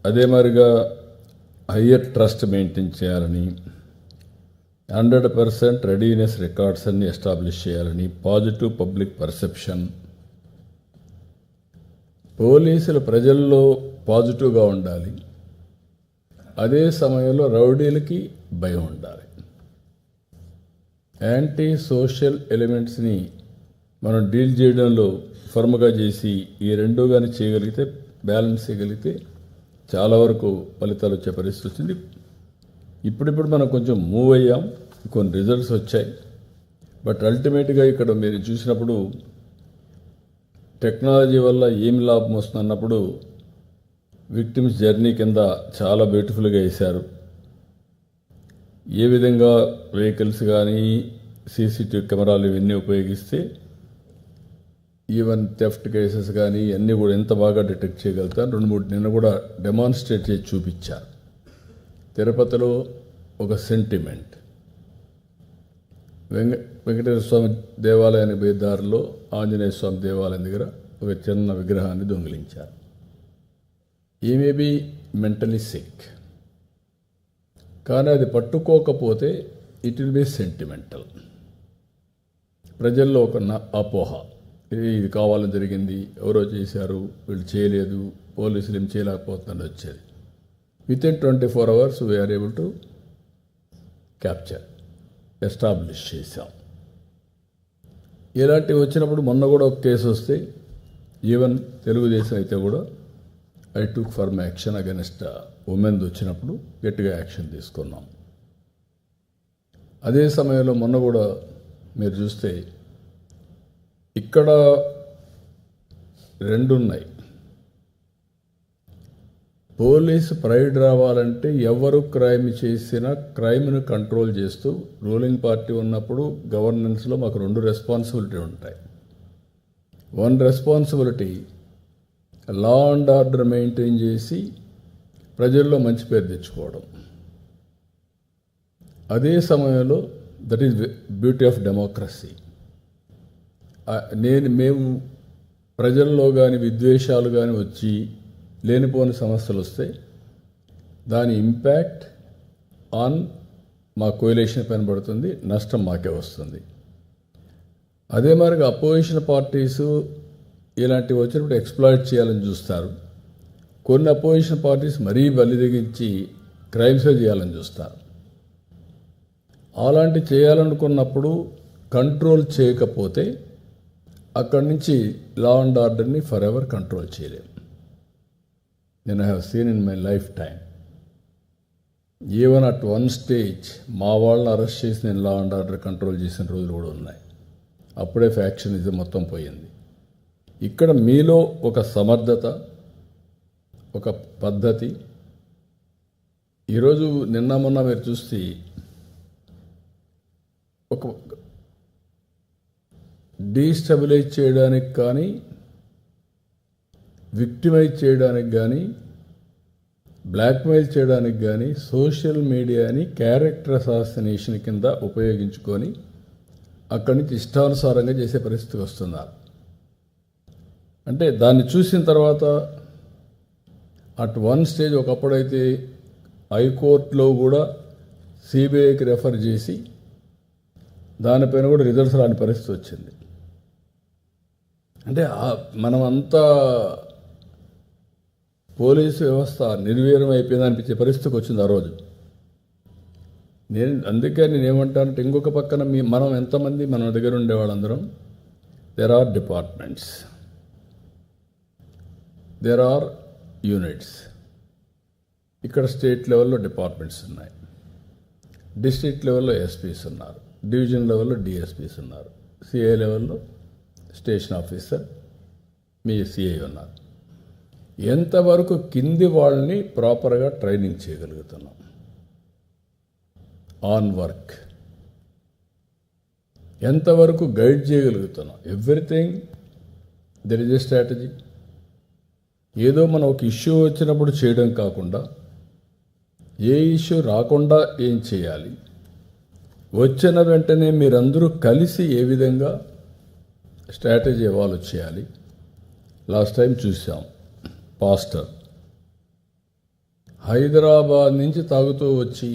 అదే మాదిరిగా higher trust maintain చేయాలని, 100% రెడీనెస్ రికార్డ్స్ అన్ని ఎస్టాబ్లిష్ చేయాలని, పాజిటివ్ పబ్లిక్ పర్సెప్షన్, పోలీసులు ప్రజల్లో పాజిటివ్గా ఉండాలి, అదే సమయంలో రౌడీలకి భయం ఉండాలి. యాంటీ సోషల్ ఎలిమెంట్స్ని మనం డీల్ చేయడంలో ఫర్మ్గా చేసి ఈ రెండు కానీ చేయగలిగితే, బ్యాలెన్స్ చేయగలిగితే చాలా వరకు ఫలితాలు వచ్చే పరిస్థితి వచ్చింది. ఇప్పుడిప్పుడు మనం కొంచెం మూవ్ అయ్యాం, కొన్ని రిజల్ట్స్ వచ్చాయి. బట్ అల్టిమేట్గా ఇక్కడ మీరు చూసినప్పుడు టెక్నాలజీ వల్ల ఏమి లాభం వస్తుంది అన్నప్పుడు విక్టిమ్స్ జర్నీ కింద చాలా బ్యూటిఫుల్గా వేశారు. ఏ విధంగా వెహికల్స్ కానీ సీసీటీవీ కెమెరాలు ఇవన్నీ ఉపయోగిస్తే ఈవెన్ థెఫ్ట్ కేసెస్ కానీ అన్నీ కూడా ఎంత బాగా డిటెక్ట్ చేయగలుగుతారు. 2-3 నిన్న కూడా డెమాన్స్ట్రేట్ చేసి చూపించారు. తిరుపతిలో ఒక సెంటిమెంట్, వెంకటేశ్వర స్వామి దేవాలయానికి పోయే దారిలో ఆంజనేయ స్వామి దేవాలయం దగ్గర ఒక చిన్న విగ్రహాన్ని దొంగిలించారు. ఈ మే బీ మెంటలీ సిక్, కానీ అది పట్టుకోకపోతే ఇట్ విల్ బి సెంటిమెంటల్. ప్రజల్లో ఒక అపోహ, ఇది కావాలని జరిగింది, ఎవరో చేశారు, వీళ్ళు చేయలేదు, పోలీసులు ఏం చేయలేకపోతుందని వచ్చేది. Within 24 hours we're able to capture, establish చేశాం. ఇలాంటివి వచ్చినప్పుడు మొన్న కూడా ఒక కేసు వస్తే ఈవెన్ తెలుగుదేశం అయితే కూడా I took firm action against women వచ్చినప్పుడు గట్టిగా యాక్షన్ తీసుకున్నాం. అదే సమయంలో మొన్న కూడా మీరు చూస్తే ఇక్కడ 2 ఉన్నాయి. పోలీసు ప్రైడ్ రావాలంటే ఎవరు క్రైమ్ చేసినా క్రైమ్ను కంట్రోల్ చేస్తూ, రూలింగ్ పార్టీ ఉన్నప్పుడు గవర్నెన్స్లో మాకు 2 రెస్పాన్సిబిలిటీ ఉంటాయి. 1 responsibility law and order maintain చేసి ప్రజల్లో మంచి పేరు తెచ్చుకోవడం. అదే సమయంలో that is beauty of democracy. మేము ప్రజల్లో కానీ విద్వేషాలు కానీ వచ్చి లేనిపోని సమస్యలు వస్తే దాని ఇంపాక్ట్ ఆన్ మా కోయలేషన్ పైన పడుతుంది, నష్టం మాకే వస్తుంది. అదే మరిగా అపోజిషన్ పార్టీసు ఇలాంటివి వచ్చినప్పుడు ఎక్స్ప్లాయిట్ చేయాలని చూస్తారు. కొన్ని అపోజిషన్ పార్టీస్ మరీ బలి తెగించి క్రైమ్సే చేయాలని చూస్తారు. అలాంటి చేయాలనుకున్నప్పుడు కంట్రోల్ చేయకపోతే అక్కడి నుంచి లా అండ్ ఆర్డర్ని ఫర్ ఎవర్ కంట్రోల్ చేయలేము. నేను I have seen in my life time, even at 1 stage మా వాళ్ళని అరెస్ట్ చేసి నేను లా అండ్ ఆర్డర్ కంట్రోల్ చేసిన రోజులు కూడా ఉన్నాయి. అప్పుడే ఫ్యాక్షనిజం మొత్తం పోయింది. ఇక్కడ మీలో ఒక సమర్థత, ఒక పద్ధతి. ఈరోజు నిన్న మొన్న మీరు చూస్తే ఒక డీస్టెబిలైజ్ చేయడానికి కానీ, విక్టిమైజ్ చేయడానికి కానీ, బ్లాక్మెయిల్ చేయడానికి కానీ సోషల్ మీడియాని క్యారెక్టర్ అసాసినేషన్ కింద ఉపయోగించుకొని అక్కడి నుంచి ఇష్టానుసారంగా చేసే పరిస్థితి వస్తున్నారు. అంటే దాన్ని చూసిన తర్వాత అట్ 1 stage ఒకప్పుడైతే హైకోర్టులో కూడా సిబిఐకి రెఫర్ చేసి దానిపైన కూడా రిజల్ట్స్ రాని పరిస్థితి వచ్చింది. అంటే మనమంతా పోలీసు వ్యవస్థ నిర్వీర్యం అయిపోయింది అనిపించే పరిస్థితికి వచ్చింది ఆ రోజు. అందుకే నేనేమంటానంటే ఇంకొక పక్కన మనం ఎంతమంది మన దగ్గర ఉండేవాళ్ళందరం, there are departments, there are units. ఇక్కడ స్టేట్ లెవెల్లో డిపార్ట్మెంట్స్ ఉన్నాయి, డిస్ట్రిక్ట్ లెవెల్లో ఎస్పీస్ ఉన్నారు, డివిజన్ లెవెల్లో డిఎస్పీస్ ఉన్నారు, సిఐ లెవెల్లో స్టేషన్ ఆఫీసర్, మీ సిఐ ఉన్నారు. ఎంతవరకు కింది వాళ్ళని ప్రాపర్గా ట్రైనింగ్ చేయగలుగుతున్నాం ఆన్ వర్క్, ఎంతవరకు గైడ్ చేయగలుగుతున్నాం. Everything there is a strategy. ఏదో మనం ఒక ఇష్యూ వచ్చినప్పుడు చేయడం కాకుండా ఏ ఇష్యూ రాకుండా ఏం చేయాలి, వచ్చిన వెంటనే మీరందరూ కలిసి ఏ విధంగా స్ట్రాటజీ ఎవాల్వ్ చేయాలి. లాస్ట్ టైం చూసాం, పాస్టర్ హైదరాబాద్ నుంచి తాగుతూ వచ్చి